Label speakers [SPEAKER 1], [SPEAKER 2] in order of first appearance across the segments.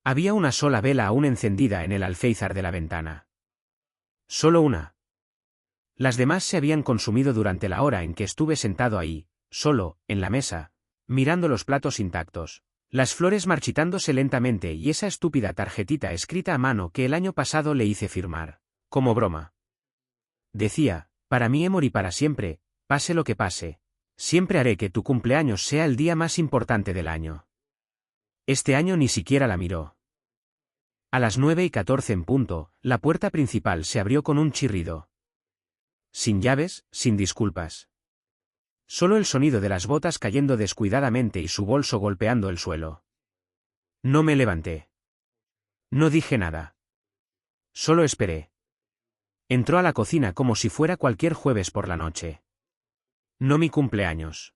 [SPEAKER 1] Había una sola vela aún encendida en el alféizar de la ventana. Solo una. Las demás se habían consumido durante la hora en que estuve sentado ahí, solo, en la mesa, mirando los platos intactos, las flores marchitándose lentamente y esa estúpida tarjetita escrita a mano que el año pasado le hice firmar, como broma. Decía, para mí Emory para siempre, pase lo que pase, siempre haré que tu cumpleaños sea el día más importante del año. Este año ni siquiera la miró. A las 9:14 en punto, la puerta principal se abrió con un chirrido. Sin llaves, sin disculpas. Solo el sonido de las botas cayendo descuidadamente y su bolso golpeando el suelo. No me levanté. No dije nada. Solo esperé. Entró a la cocina como si fuera cualquier jueves por la noche. No mi cumpleaños.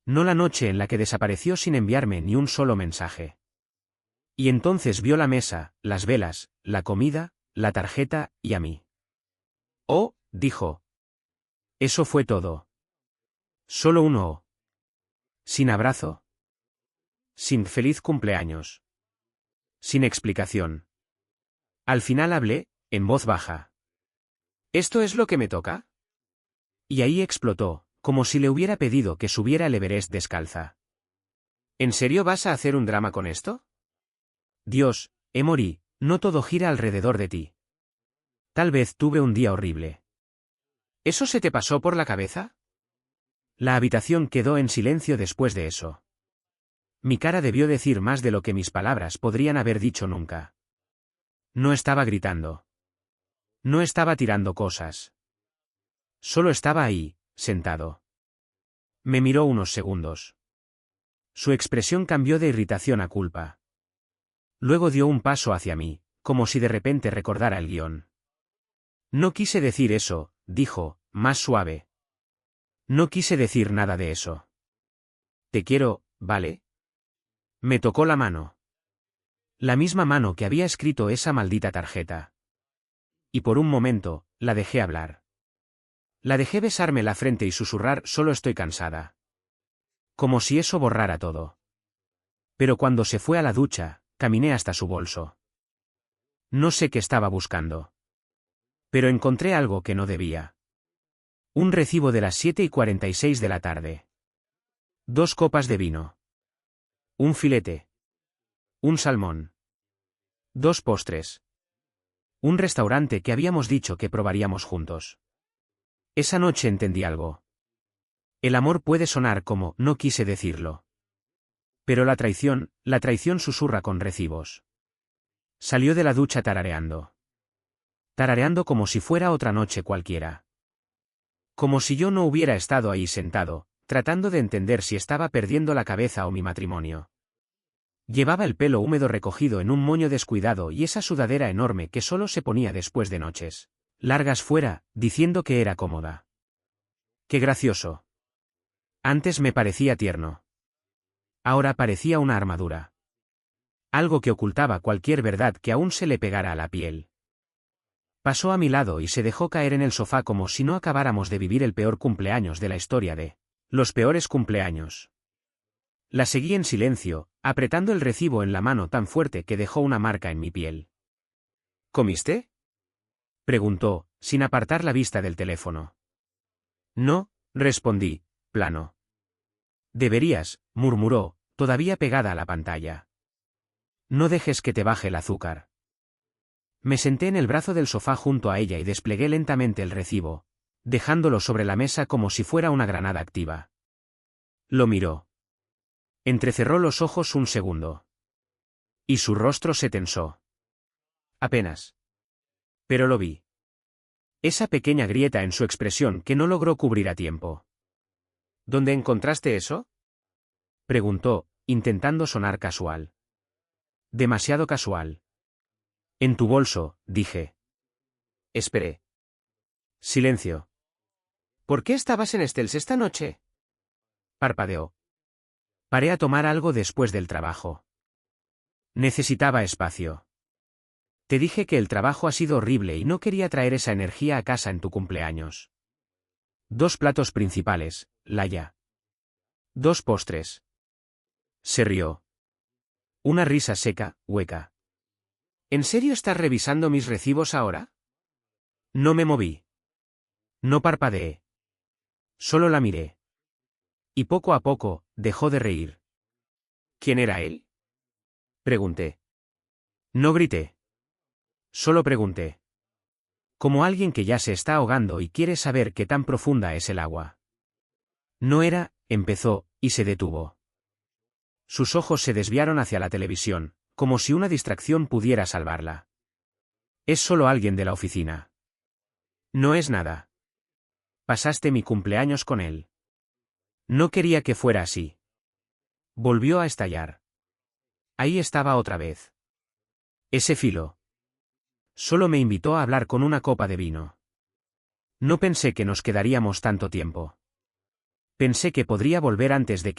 [SPEAKER 1] No la noche en la que desapareció sin enviarme ni un solo mensaje. Y entonces vio la mesa, las velas, la comida, la tarjeta y a mí. Oh, dijo. Eso fue todo. Solo un oh. Sin abrazo. Sin feliz cumpleaños. Sin explicación. Al final hablé, en voz baja. ¿Esto es lo que me toca? Y ahí explotó, como si le hubiera pedido que subiera el Everest descalza. ¿En serio vas a hacer un drama con esto? Dios, Emory, no todo gira alrededor de ti. Tal vez tuve un día horrible. ¿Eso se te pasó por la cabeza? La habitación quedó en silencio después de eso. Mi cara debió decir más de lo que mis palabras podrían haber dicho nunca. No estaba gritando. No estaba tirando cosas. Solo estaba ahí, sentado. Me miró unos segundos. Su expresión cambió de irritación a culpa. Luego dio un paso hacia mí, como si de repente recordara el guión. No quise decir eso, dijo, más suave. No quise decir nada de eso. Te quiero, ¿vale? Me tocó la mano. La misma mano que había escrito esa maldita tarjeta. Y por un momento, la dejé hablar. La dejé besarme la frente y susurrar solo estoy cansada. Como si eso borrara todo. Pero cuando se fue a la ducha, caminé hasta su bolso. No sé qué estaba buscando. Pero encontré algo que no debía. Un recibo de las 7:46 de la tarde. 2 copas de vino. Un filete. Un salmón. 2 postres. Un restaurante que habíamos dicho que probaríamos juntos. Esa noche entendí algo. El amor puede sonar como no quise decirlo. Pero la traición susurra con recibos. Salió de la ducha tarareando. Tarareando como si fuera otra noche cualquiera. Como si yo no hubiera estado ahí sentado, tratando de entender si estaba perdiendo la cabeza o mi matrimonio. Llevaba el pelo húmedo recogido en un moño descuidado y esa sudadera enorme que solo se ponía después de noches largas fuera, diciendo que era cómoda. ¡Qué gracioso! Antes me parecía tierno. Ahora parecía una armadura. Algo que ocultaba cualquier verdad que aún se le pegara a la piel. Pasó a mi lado y se dejó caer en el sofá como si no acabáramos de vivir el peor cumpleaños de la historia de los peores cumpleaños. La seguí en silencio, apretando el recibo en la mano tan fuerte que dejó una marca en mi piel. ¿Comiste? Preguntó, sin apartar la vista del teléfono. No, respondí, plano. Deberías, murmuró, todavía pegada a la pantalla. No dejes que te baje el azúcar. Me senté en el brazo del sofá junto a ella y desplegué lentamente el recibo, dejándolo sobre la mesa como si fuera una granada activa. Lo miró. Entrecerró los ojos un segundo. Y su rostro se tensó. Apenas. Pero lo vi. Esa pequeña grieta en su expresión que no logró cubrir a tiempo. ¿Dónde encontraste eso? Preguntó, intentando sonar casual. Demasiado casual. En tu bolso, dije. Esperé. Silencio. ¿Por qué estabas en Estels esta noche? Parpadeó. Paré a tomar algo después del trabajo. Necesitaba espacio. Te dije que el trabajo ha sido horrible y no quería traer esa energía a casa en tu cumpleaños. 2 platos principales, Laia. 2 postres. Se rió. Una risa seca, hueca. ¿En serio estás revisando mis recibos ahora? No me moví. No parpadeé. Solo la miré. Y poco a poco, dejó de reír. ¿Quién era él? Pregunté. No grité. Solo pregunté. Como alguien que ya se está ahogando y quiere saber qué tan profunda es el agua. No era, empezó, y se detuvo. Sus ojos se desviaron hacia la televisión, como si una distracción pudiera salvarla. Es solo alguien de la oficina. No es nada. Pasaste mi cumpleaños con él. No quería que fuera así. Volvió a estallar. Ahí estaba otra vez. Ese filo. Solo me invitó a hablar con una copa de vino. No pensé que nos quedaríamos tanto tiempo. Pensé que podría volver antes de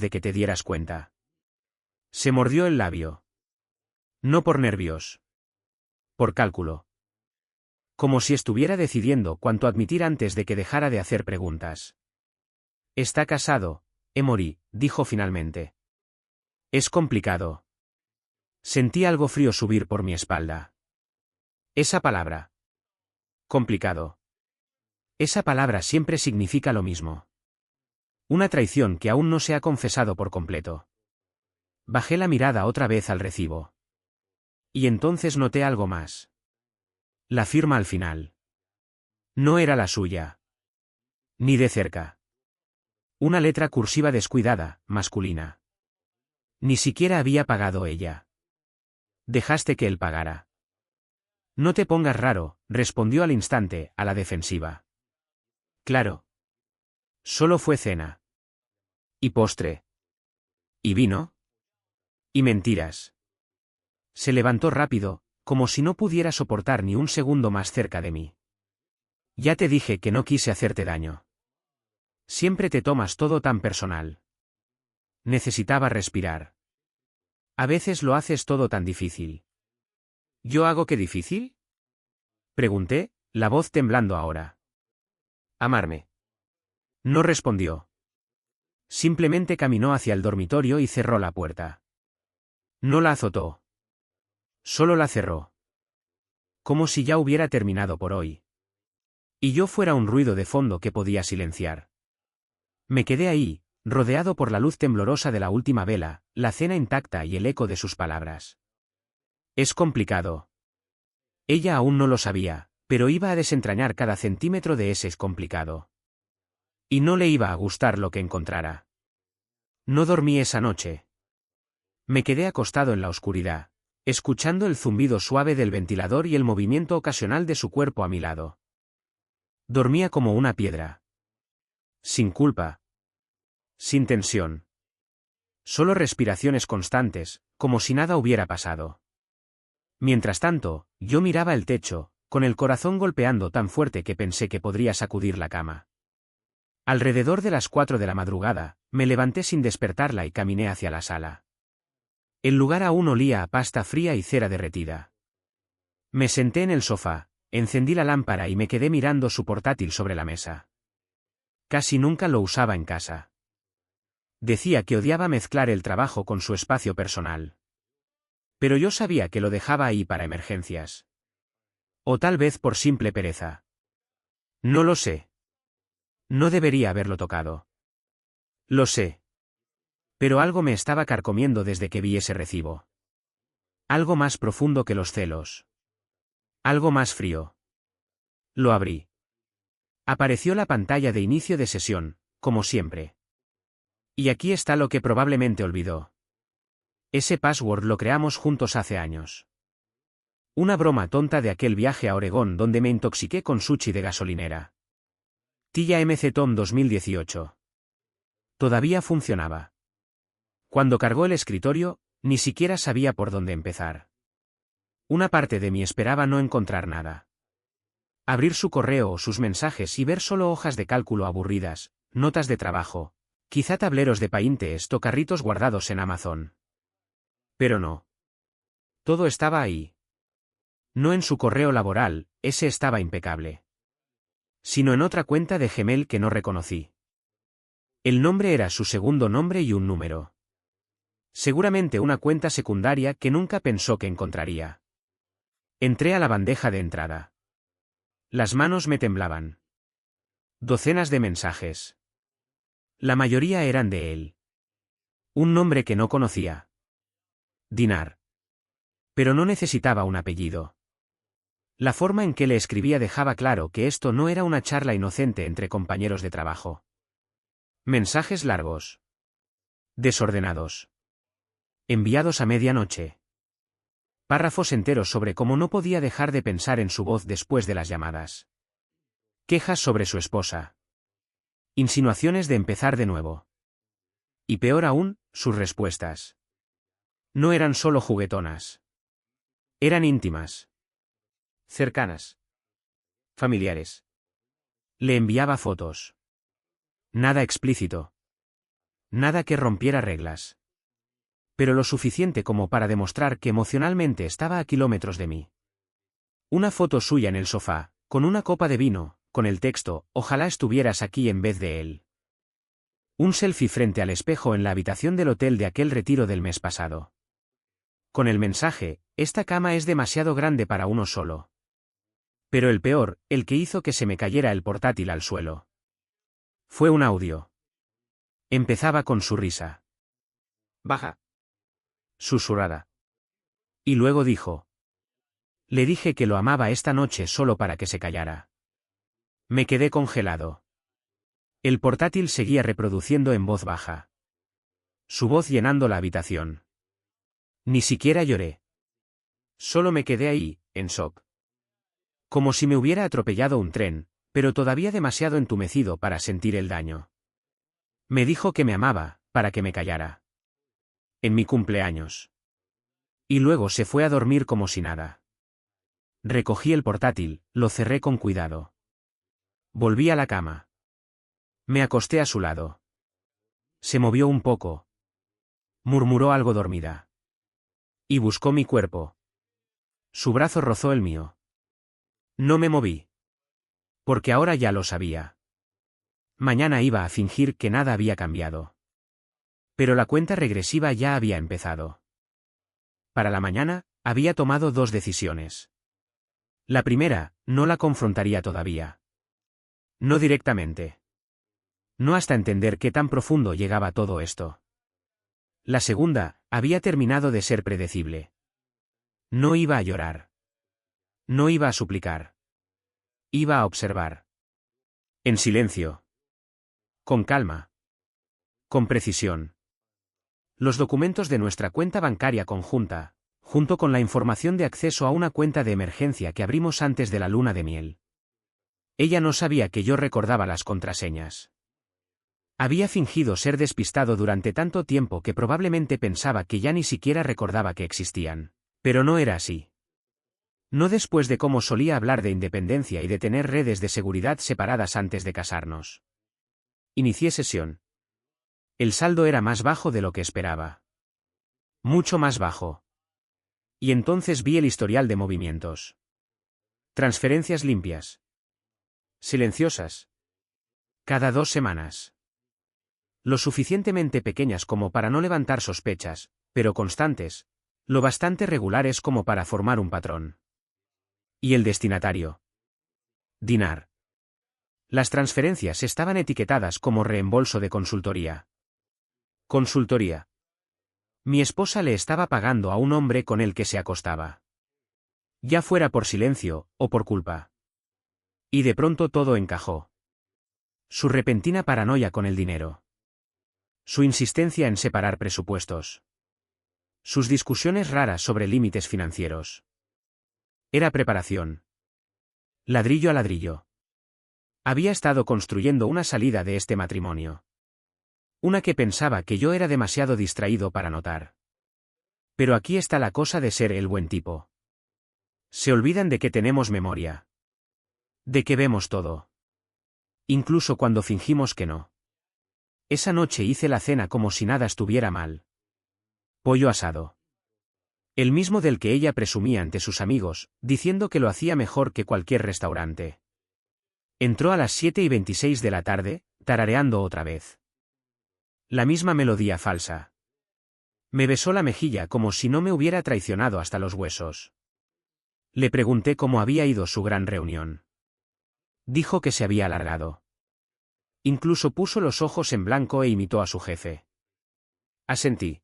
[SPEAKER 1] que te dieras cuenta. Se mordió el labio. No por nervios. Por cálculo. Como si estuviera decidiendo cuánto admitir antes de que dejara de hacer preguntas. Está casado, Emory, dijo finalmente. Es complicado. Sentí algo frío subir por mi espalda. Esa palabra. Complicado. Esa palabra siempre significa lo mismo. Una traición que aún no se ha confesado por completo. Bajé la mirada otra vez al recibo. Y entonces noté algo más. La firma al final. No era la suya. Ni de cerca. Una letra cursiva descuidada, masculina. Ni siquiera había pagado ella. Dejaste que él pagara. No te pongas raro, respondió al instante, a la defensiva. Claro. Solo fue cena. Y postre. ¿Y vino? Y mentiras. Se levantó rápido, como si no pudiera soportar ni un segundo más cerca de mí. Ya te dije que no quise hacerte daño. Siempre te tomas todo tan personal. Necesitaba respirar. A veces lo haces todo tan difícil. ¿Yo hago qué difícil? Pregunté, la voz temblando ahora. Amarme. No respondió. Simplemente caminó hacia el dormitorio y cerró la puerta. No la azotó. Solo la cerró. Como si ya hubiera terminado por hoy. Y yo fuera un ruido de fondo que podía silenciar. Me quedé ahí, rodeado por la luz temblorosa de la última vela, la cena intacta y el eco de sus palabras. Es complicado. Ella aún no lo sabía, pero iba a desentrañar cada centímetro de ese es complicado. Y no le iba a gustar lo que encontrara. No dormí esa noche. Me quedé acostado en la oscuridad, escuchando el zumbido suave del ventilador y el movimiento ocasional de su cuerpo a mi lado. Dormía como una piedra. Sin culpa. Sin tensión. Solo respiraciones constantes, como si nada hubiera pasado. Mientras tanto, yo miraba el techo, con el corazón golpeando tan fuerte que pensé que podría sacudir la cama. Alrededor de las 4 de la madrugada, me levanté sin despertarla y caminé hacia la sala. El lugar aún olía a pasta fría y cera derretida. Me senté en el sofá, encendí la lámpara y me quedé mirando su portátil sobre la mesa. Casi nunca lo usaba en casa. Decía que odiaba mezclar el trabajo con su espacio personal. Pero yo sabía que lo dejaba ahí para emergencias. O tal vez por simple pereza. No lo sé. No debería haberlo tocado. Lo sé. Pero algo me estaba carcomiendo desde que vi ese recibo. Algo más profundo que los celos. Algo más frío. Lo abrí. Apareció la pantalla de inicio de sesión, como siempre. Y aquí está lo que probablemente olvidó. Ese password lo creamos juntos hace años. Una broma tonta de aquel viaje a Oregón donde me intoxiqué con sushi de gasolinera. Tilla MC Tom 2018. Todavía funcionaba. Cuando cargó el escritorio, ni siquiera sabía por dónde empezar. Una parte de mí esperaba no encontrar nada. Abrir su correo o sus mensajes y ver solo hojas de cálculo aburridas, notas de trabajo, quizá tableros de Pinterest o carritos guardados en Amazon. Pero no. Todo estaba ahí. No en su correo laboral, ese estaba impecable. Sino en otra cuenta de Gmail que no reconocí. El nombre era su segundo nombre y un número. Seguramente una cuenta secundaria que nunca pensó que encontraría. Entré a la bandeja de entrada. Las manos me temblaban. Docenas de mensajes. La mayoría eran de él. Un nombre que no conocía. Dinar. Pero no necesitaba un apellido. La forma en que le escribía dejaba claro que esto no era una charla inocente entre compañeros de trabajo. Mensajes largos. Desordenados. Enviados a medianoche. Párrafos enteros sobre cómo no podía dejar de pensar en su voz después de las llamadas. Quejas sobre su esposa. Insinuaciones de empezar de nuevo. Y peor aún, sus respuestas. No eran solo juguetonas. Eran íntimas. Cercanas. Familiares. Le enviaba fotos. Nada explícito. Nada que rompiera reglas. Pero lo suficiente como para demostrar que emocionalmente estaba a kilómetros de mí. Una foto suya en el sofá, con una copa de vino, con el texto, ojalá estuvieras aquí en vez de él. Un selfie frente al espejo en la habitación del hotel de aquel retiro del mes pasado. Con el mensaje, esta cama es demasiado grande para uno solo. Pero el peor, el que hizo que se me cayera el portátil al suelo. Fue un audio. Empezaba con su risa. Baja. Susurrada. Y luego dijo. Le dije que lo amaba esta noche solo para que se callara. Me quedé congelado. El portátil seguía reproduciendo en voz baja. Su voz llenando la habitación. Ni siquiera lloré. Solo me quedé ahí, en shock. Como si me hubiera atropellado un tren, pero todavía demasiado entumecido para sentir el daño. Me dijo que me amaba, para que me callara. En mi cumpleaños. Y luego se fue a dormir como si nada. Recogí el portátil, lo cerré con cuidado. Volví a la cama. Me acosté a su lado. Se movió un poco. Murmuró algo dormida. Y buscó mi cuerpo. Su brazo rozó el mío. No me moví. Porque ahora ya lo sabía. Mañana iba a fingir que nada había cambiado. Pero la cuenta regresiva ya había empezado. Para la mañana, había tomado dos decisiones. La primera, no la confrontaría todavía. No directamente. No hasta entender qué tan profundo llegaba todo esto. La segunda, había terminado de ser predecible. No iba a llorar. No iba a suplicar. Iba a observar. En silencio. Con calma. Con precisión. Los documentos de nuestra cuenta bancaria conjunta, junto con la información de acceso a una cuenta de emergencia que abrimos antes de la luna de miel. Ella no sabía que yo recordaba las contraseñas. Había fingido ser despistado durante tanto tiempo que probablemente pensaba que ya ni siquiera recordaba que existían. Pero no era así. No después de cómo solía hablar de independencia y de tener redes de seguridad separadas antes de casarnos. Inicié sesión. El saldo era más bajo de lo que esperaba. Mucho más bajo. Y entonces vi el historial de movimientos. Transferencias limpias. Silenciosas. Cada 2 semanas. Lo suficientemente pequeñas como para no levantar sospechas, pero constantes, lo bastante regulares como para formar un patrón. ¿Y el destinatario? Dinar. Las transferencias estaban etiquetadas como reembolso de consultoría. Consultoría. Mi esposa le estaba pagando a un hombre con el que se acostaba. Ya fuera por silencio, o por culpa. Y de pronto todo encajó. Su repentina paranoia con el dinero. Su insistencia en separar presupuestos. Sus discusiones raras sobre límites financieros. Era preparación. Ladrillo a ladrillo. Había estado construyendo una salida de este matrimonio. Una que pensaba que yo era demasiado distraído para notar. Pero aquí está la cosa de ser el buen tipo. Se olvidan de que tenemos memoria. De que vemos todo. Incluso cuando fingimos que no. Esa noche hice la cena como si nada estuviera mal. Pollo asado. El mismo del que ella presumía ante sus amigos, diciendo que lo hacía mejor que cualquier restaurante. Entró a las 7:26 de la tarde, tarareando otra vez. La misma melodía falsa. Me besó la mejilla como si no me hubiera traicionado hasta los huesos. Le pregunté cómo había ido su gran reunión. Dijo que se había alargado. Incluso puso los ojos en blanco e imitó a su jefe. Asentí.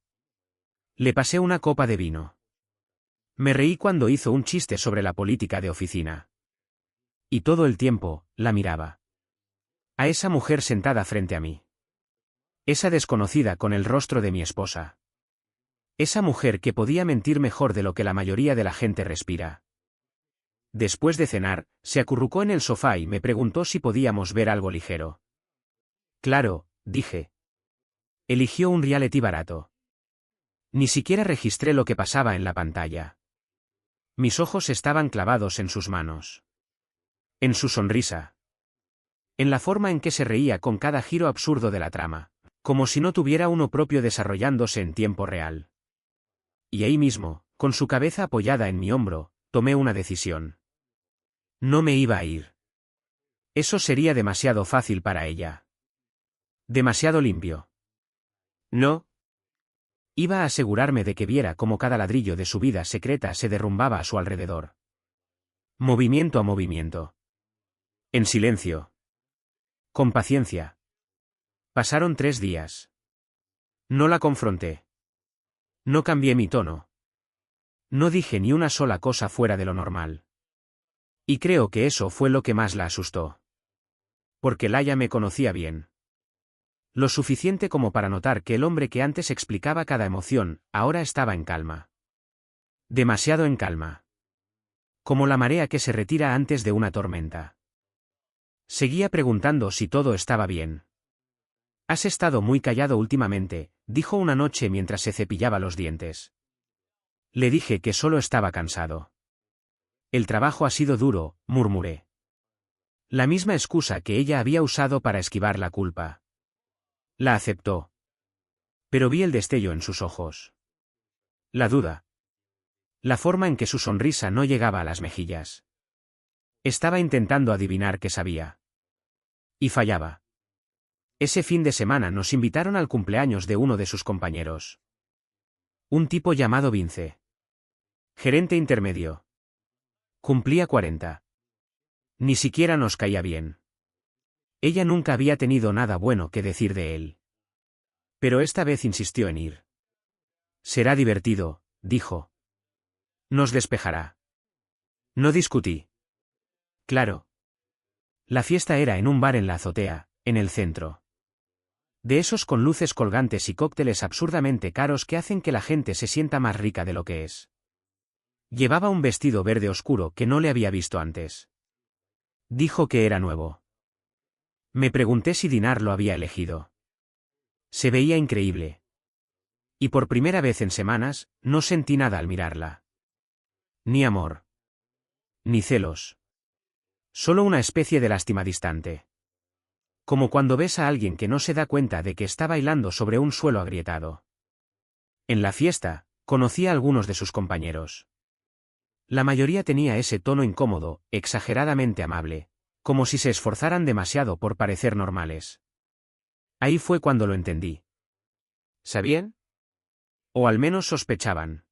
[SPEAKER 1] Le pasé una copa de vino. Me reí cuando hizo un chiste sobre la política de oficina. Y todo el tiempo, la miraba. A esa mujer sentada frente a mí. Esa desconocida con el rostro de mi esposa. Esa mujer que podía mentir mejor de lo que la mayoría de la gente respira. Después de cenar, se acurrucó en el sofá y me preguntó si podíamos ver algo ligero. Claro, dije. Eligió un reality barato. Ni siquiera registré lo que pasaba en la pantalla. Mis ojos estaban clavados en sus manos. En su sonrisa. En la forma en que se reía con cada giro absurdo de la trama, como si no tuviera uno propio desarrollándose en tiempo real. Y ahí mismo, con su cabeza apoyada en mi hombro, tomé una decisión. No me iba a ir. Eso sería demasiado fácil para ella. Demasiado limpio. No. Iba a asegurarme de que viera cómo cada ladrillo de su vida secreta se derrumbaba a su alrededor. Movimiento a movimiento. En silencio. Con paciencia. Pasaron 3 días. No la confronté. No cambié mi tono. No dije ni una sola cosa fuera de lo normal. Y creo que eso fue lo que más la asustó. Porque Laia me conocía bien. Lo suficiente como para notar que el hombre que antes explicaba cada emoción, ahora estaba en calma. Demasiado en calma. Como la marea que se retira antes de una tormenta. Seguía preguntando si todo estaba bien. Has estado muy callado últimamente, dijo una noche mientras se cepillaba los dientes. Le dije que solo estaba cansado. El trabajo ha sido duro, murmuré. La misma excusa que ella había usado para esquivar la culpa. La aceptó. Pero vi el destello en sus ojos. La duda. La forma en que su sonrisa no llegaba a las mejillas. Estaba intentando adivinar qué sabía. Y fallaba. Ese fin de semana nos invitaron al cumpleaños de uno de sus compañeros. Un tipo llamado Vince. Gerente intermedio. Cumplía 40. Ni siquiera nos caía bien. Ella nunca había tenido nada bueno que decir de él. Pero esta vez insistió en ir. Será divertido, dijo. Nos despejará. No discutí. Claro. La fiesta era en un bar en la azotea, en el centro. De esos con luces colgantes y cócteles absurdamente caros que hacen que la gente se sienta más rica de lo que es. Llevaba un vestido verde oscuro que no le había visto antes. Dijo que era nuevo. Me pregunté si Dinar lo había elegido. Se veía increíble. Y por primera vez en semanas, no sentí nada al mirarla. Ni amor. Ni celos. Solo una especie de lástima distante. Como cuando ves a alguien que no se da cuenta de que está bailando sobre un suelo agrietado. En la fiesta, conocí a algunos de sus compañeros. La mayoría tenía ese tono incómodo, exageradamente amable, como si se esforzaran demasiado por parecer normales. Ahí fue cuando lo entendí. ¿Sabían? O al menos sospechaban.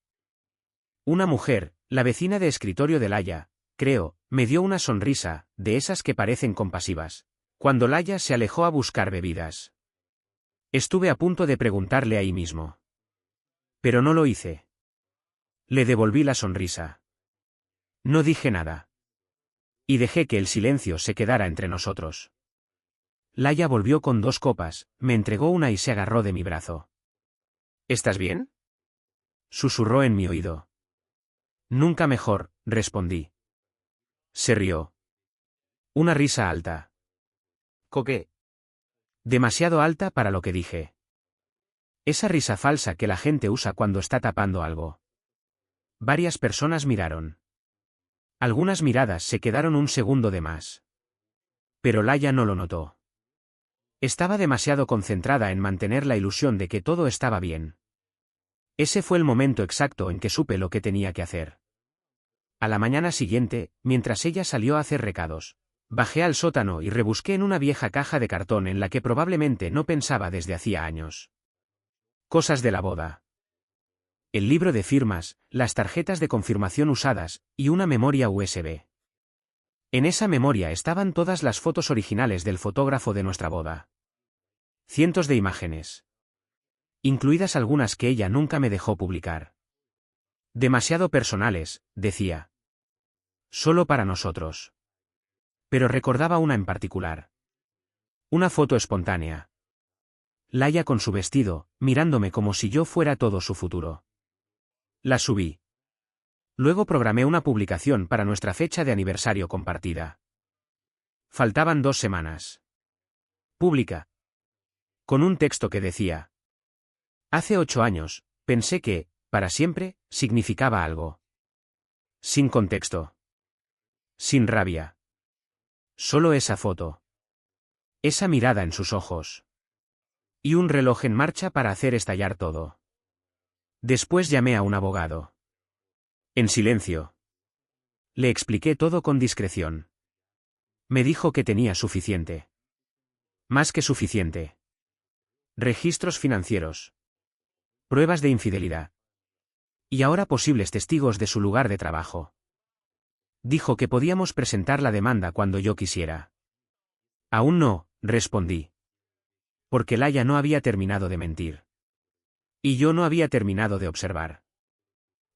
[SPEAKER 1] Una mujer, la vecina de escritorio de Laia, creo, me dio una sonrisa, de esas que parecen compasivas, cuando Laia se alejó a buscar bebidas. Estuve a punto de preguntarle ahí mismo. Pero no lo hice. Le devolví la sonrisa. No dije nada. Y dejé que el silencio se quedara entre nosotros. Laia volvió con 2 copas, me entregó una y se agarró de mi brazo. ¿Estás bien?, susurró en mi oído. Nunca mejor, respondí. Se rió. Una risa alta. ¿Qué? Demasiado alta para lo que dije. Esa risa falsa que la gente usa cuando está tapando algo. Varias personas miraron. Algunas miradas se quedaron un segundo de más. Pero Laia no lo notó. Estaba demasiado concentrada en mantener la ilusión de que todo estaba bien. Ese fue el momento exacto en que supe lo que tenía que hacer. A la mañana siguiente, mientras ella salió a hacer recados, bajé al sótano y rebusqué en una vieja caja de cartón en la que probablemente no pensaba desde hacía años. Cosas de la boda. el libro de firmas, las tarjetas de confirmación usadas, y una memoria USB. En esa memoria estaban todas las fotos originales del fotógrafo de nuestra boda. Cientos de imágenes. Incluidas algunas que ella nunca me dejó publicar. Demasiado personales, decía. Solo para nosotros. Pero recordaba una en particular. Una foto espontánea. Laia con su vestido, mirándome como si yo fuera todo su futuro. La subí. Luego programé una publicación para nuestra fecha de aniversario compartida. Faltaban 2 semanas. Pública. Con un texto que decía: hace 8 años, pensé que, para siempre, significaba algo. Sin contexto. Sin rabia. Solo esa foto. Esa mirada en sus ojos. Y un reloj en marcha para hacer estallar todo. Después llamé a un abogado. En silencio. Le expliqué todo con discreción. Me dijo que tenía suficiente. Más que suficiente. Registros financieros. Pruebas de infidelidad. Y ahora posibles testigos de su lugar de trabajo. Dijo que podíamos presentar la demanda cuando yo quisiera. Aún no, respondí. Porque Laia no había terminado de mentir. Y yo no había terminado de observar.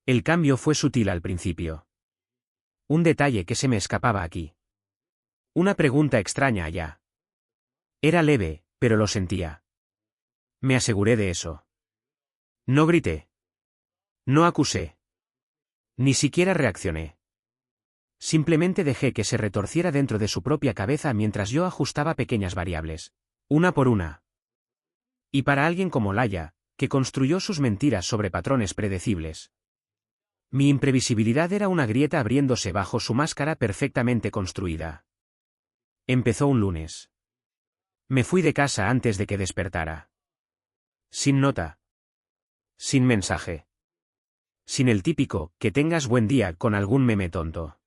[SPEAKER 1] El cambio fue sutil al principio. Un detalle que se me escapaba aquí. Una pregunta extraña allá. Era leve, pero lo sentía. Me aseguré de eso. No grité. No acusé. Ni siquiera reaccioné. Simplemente dejé que se retorciera dentro de su propia cabeza mientras yo ajustaba pequeñas variables, una por una. Y para alguien como Laia, que construyó sus mentiras sobre patrones predecibles, mi imprevisibilidad era una grieta abriéndose bajo su máscara perfectamente construida. Empezó un lunes. Me fui de casa antes de que despertara. Sin nota. Sin mensaje. Sin el típico, que tengas buen día con algún meme tonto.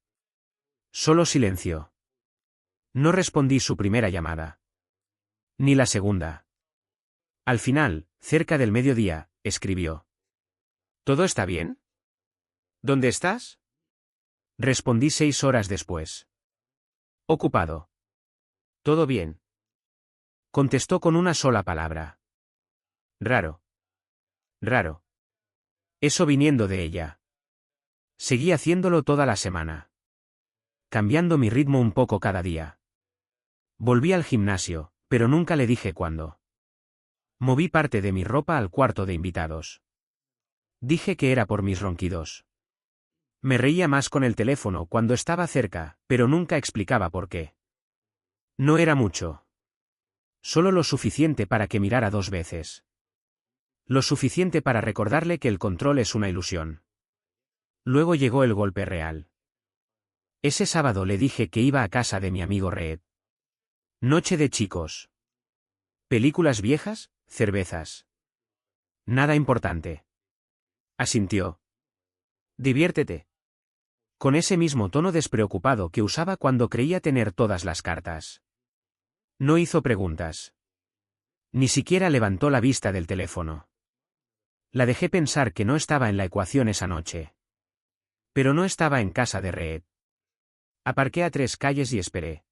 [SPEAKER 1] Solo silencio. No respondí su primera llamada. Ni la segunda. Al final, cerca del mediodía, escribió. ¿Todo está bien? ¿Dónde estás? Respondí 6 horas después. Ocupado. ¿Todo bien? Contestó con una sola palabra. Raro. Raro. Eso viniendo de ella. Seguí haciéndolo toda la semana. Cambiando mi ritmo un poco cada día. Volví al gimnasio, pero nunca le dije cuándo. Moví parte de mi ropa al cuarto de invitados. Dije que era por mis ronquidos. Me reía más con el teléfono cuando estaba cerca, pero nunca explicaba por qué. No era mucho. Solo lo suficiente para que mirara 2 veces. Lo suficiente para recordarle que el control es una ilusión. Luego llegó el golpe real. Ese sábado le dije que iba a casa de mi amigo Red. Noche de chicos. Películas viejas, cervezas. Nada importante. Asintió. Diviértete. Con ese mismo tono despreocupado que usaba cuando creía tener todas las cartas. No hizo preguntas. Ni siquiera levantó la vista del teléfono. La dejé pensar que no estaba en la ecuación esa noche. Pero no estaba en casa de Red. Aparqué a 3 calles y esperé.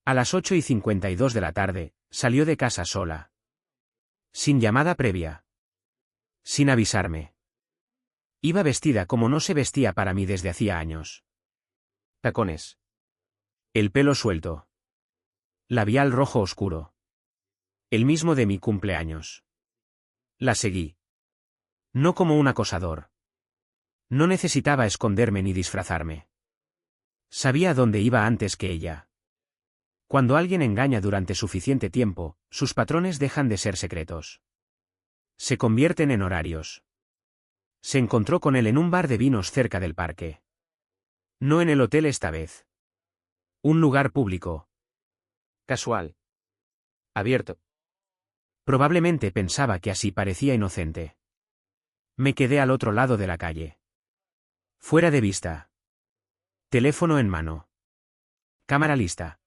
[SPEAKER 1] A las 8:52 de la tarde, salió de casa sola. Sin llamada previa. Sin avisarme. Iba vestida como no se vestía para mí desde hacía años. Tacones. El pelo suelto. Labial rojo oscuro. El mismo de mi cumpleaños. La seguí. No como un acosador. No necesitaba esconderme ni disfrazarme. Sabía dónde iba antes que ella. Cuando alguien engaña durante suficiente tiempo, sus patrones dejan de ser secretos. Se convierten en horarios. Se encontró con él en un bar de vinos cerca del parque. No en el hotel esta vez. Un lugar público. Casual. Abierto. Probablemente pensaba que así parecía inocente. Me quedé al otro lado de la calle. Fuera de vista. Teléfono en mano. Cámara lista.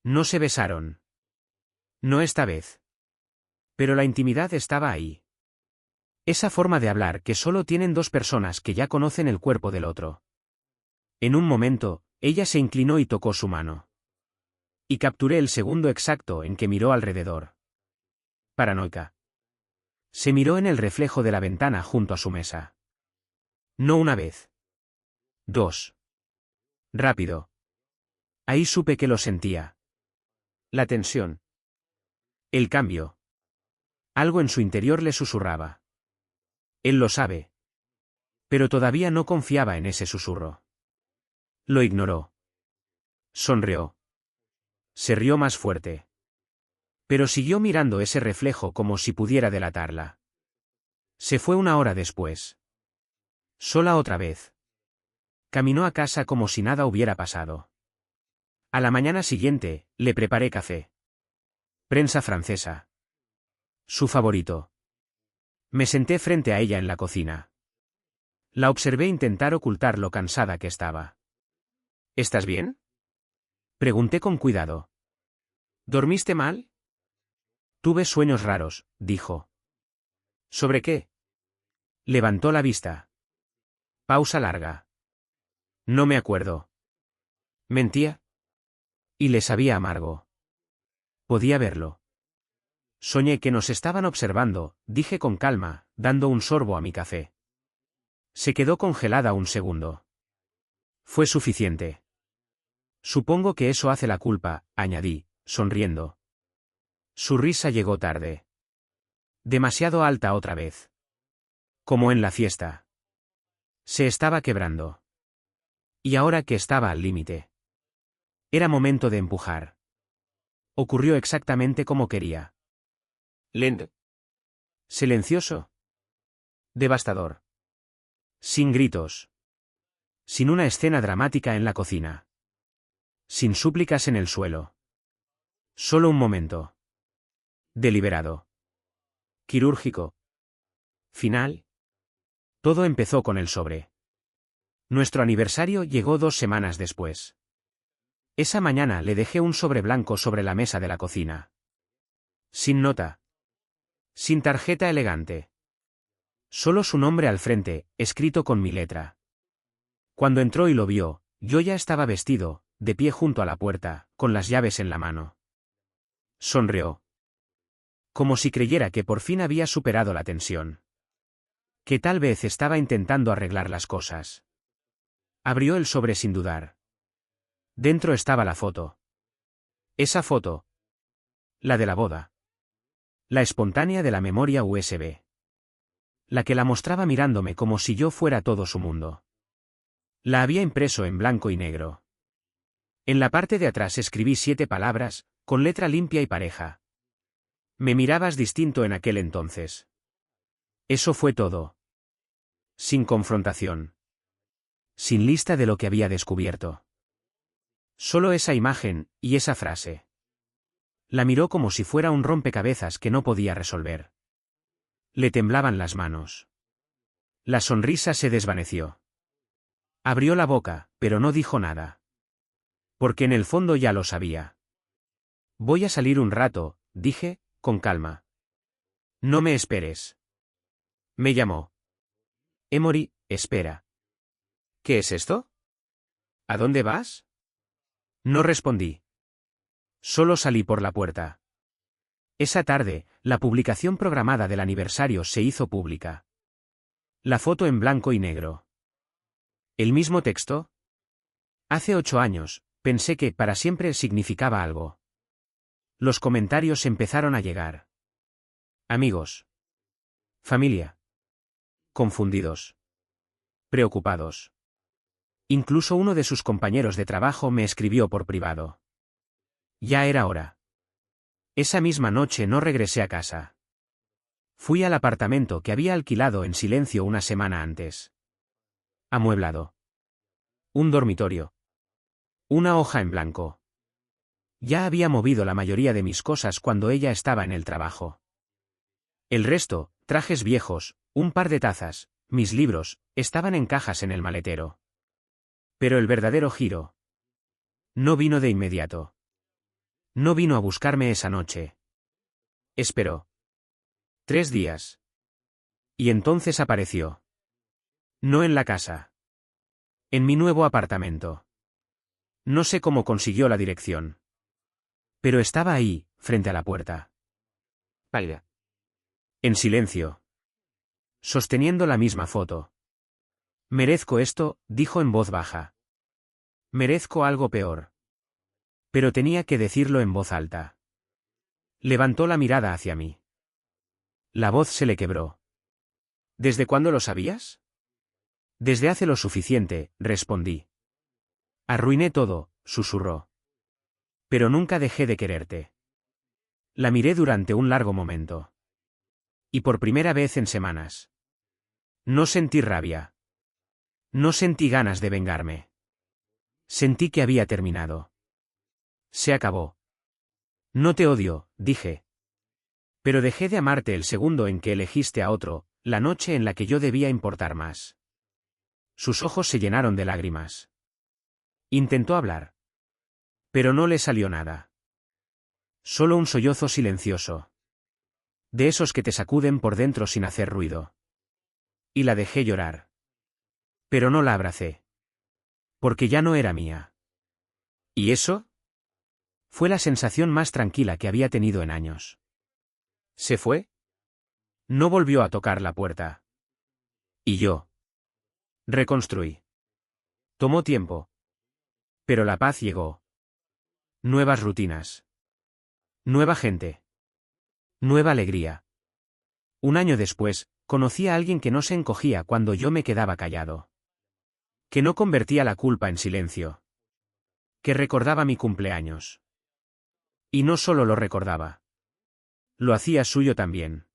[SPEAKER 1] No se besaron. No esta vez. Pero la intimidad estaba ahí. Esa forma de hablar que solo tienen dos personas que ya conocen el cuerpo del otro. En un momento, ella se inclinó y tocó su mano. Y capturé el segundo exacto en que miró alrededor. Paranoica. Se miró en el reflejo de la ventana junto a su mesa. No una vez. Dos. Rápido. Ahí supe que lo sentía. La tensión. El cambio. Algo en su interior le susurraba. Él lo sabe. Pero todavía no confiaba en ese susurro. Lo ignoró. Sonrió. Se rió más fuerte. Pero siguió mirando ese reflejo como si pudiera delatarla. Se fue una hora después. Sola otra vez. Caminó a casa como si nada hubiera pasado. A la mañana siguiente, le preparé café. Prensa francesa. Su favorito. Me senté frente a ella en la cocina. La observé intentar ocultar lo cansada que estaba. ¿Estás bien? Pregunté con cuidado. ¿Dormiste mal? Tuve sueños raros, dijo. ¿Sobre qué? Levantó la vista. Pausa larga. No me acuerdo. ¿Mentía? Y le sabía amargo. Podía verlo. Soñé que nos estaban observando, dije con calma, dando un sorbo a mi café. Se quedó congelada un segundo. Fue suficiente. Supongo que eso hace la culpa, añadí, sonriendo. Su risa llegó tarde. Demasiado alta otra vez. Como en la fiesta. Se estaba quebrando. Y ahora que estaba al límite. Era momento de empujar. Ocurrió exactamente como quería. Lento. Silencioso. Devastador. Sin gritos. Sin una escena dramática en la cocina. Sin súplicas en el suelo. Solo un momento. Deliberado. Quirúrgico. Final. Todo empezó con el sobre. Nuestro aniversario llegó 2 semanas después. Esa mañana le dejé un sobre blanco sobre la mesa de la cocina. Sin nota. Sin tarjeta elegante. Solo su nombre al frente, escrito con mi letra. Cuando entró y lo vio, yo ya estaba vestido, de pie junto a la puerta, con las llaves en la mano. Sonrió. Como si creyera que por fin había superado la tensión. Que tal vez estaba intentando arreglar las cosas. Abrió el sobre sin dudar. Dentro estaba la foto. Esa foto. La de la boda. La espontánea de la memoria USB. La que la mostraba mirándome como si yo fuera todo su mundo. La había impreso en blanco y negro. En la parte de atrás escribí 7 palabras, con letra limpia y pareja. Me mirabas distinto en aquel entonces. Eso fue todo. Sin confrontación. Sin lista de lo que había descubierto. Solo esa imagen, y esa frase. La miró como si fuera un rompecabezas que no podía resolver. Le temblaban las manos. La sonrisa se desvaneció. Abrió la boca, pero no dijo nada. Porque en el fondo ya lo sabía. Voy a salir un rato, dije, con calma. No me esperes. Me llamó. Emory, espera. ¿Qué es esto? ¿A dónde vas? No respondí. Solo salí por la puerta. Esa tarde, la publicación programada del aniversario se hizo pública. La foto en blanco y negro. ¿El mismo texto? Hace 8 años, pensé que para siempre significaba algo. Los comentarios empezaron a llegar. Amigos. Familia. Confundidos. Preocupados. Incluso uno de sus compañeros de trabajo me escribió por privado. Ya era hora. Esa misma noche no regresé a casa. Fui al apartamento que había alquilado en silencio una semana antes. Amueblado. Un dormitorio. Una hoja en blanco. Ya había movido la mayoría de mis cosas cuando ella estaba en el trabajo. El resto, trajes viejos, un par de tazas, mis libros, estaban en cajas en el maletero. Pero el verdadero giro no vino de inmediato. No vino a buscarme esa noche. Esperó. 3 días. Y entonces apareció. No en la casa. En mi nuevo apartamento. No sé cómo consiguió la dirección. Pero estaba ahí, frente a la puerta.
[SPEAKER 2] Pálida.
[SPEAKER 1] En silencio. Sosteniendo la misma foto. Merezco esto, dijo en voz baja. Merezco algo peor. Pero tenía que decirlo en voz alta. Levantó la mirada hacia mí. La voz se le quebró. ¿Desde cuándo lo sabías? Desde hace lo suficiente, respondí. Arruiné todo, susurró. Pero nunca dejé de quererte. La miré durante un largo momento. Y por primera vez en semanas. No sentí rabia. No sentí ganas de vengarme. Sentí que había terminado. Se acabó. No te odio, dije. Pero dejé de amarte el segundo en que elegiste a otro, la noche en la que yo debía importar más. Sus ojos se llenaron de lágrimas. Intentó hablar. Pero no le salió nada. Solo un sollozo silencioso. De esos que te sacuden por dentro sin hacer ruido. Y la dejé llorar. Pero no la abracé. Porque ya no era mía. ¿Y eso? Fue la sensación más tranquila que había tenido en años. ¿Se fue? No volvió a tocar la puerta. Y yo. Reconstruí. Tomó tiempo. Pero la paz llegó. Nuevas rutinas. Nueva gente. Nueva alegría. Un año después, conocí a alguien que no se encogía cuando yo me quedaba callado. Que no convertía la culpa en silencio. Que recordaba mi cumpleaños. Y no solo lo recordaba. Lo hacía suyo también.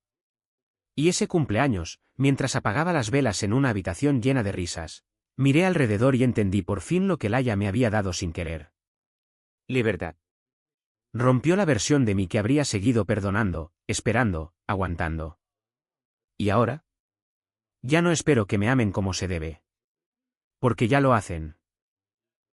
[SPEAKER 1] Y ese cumpleaños, mientras apagaba las velas en una habitación llena de risas, miré alrededor y entendí por fin lo que Laia me había dado sin querer.
[SPEAKER 2] Libertad.
[SPEAKER 1] Rompió la versión de mí que habría seguido perdonando, esperando, aguantando. ¿Y ahora? Ya no espero que me amen como se debe. Porque ya lo hacen.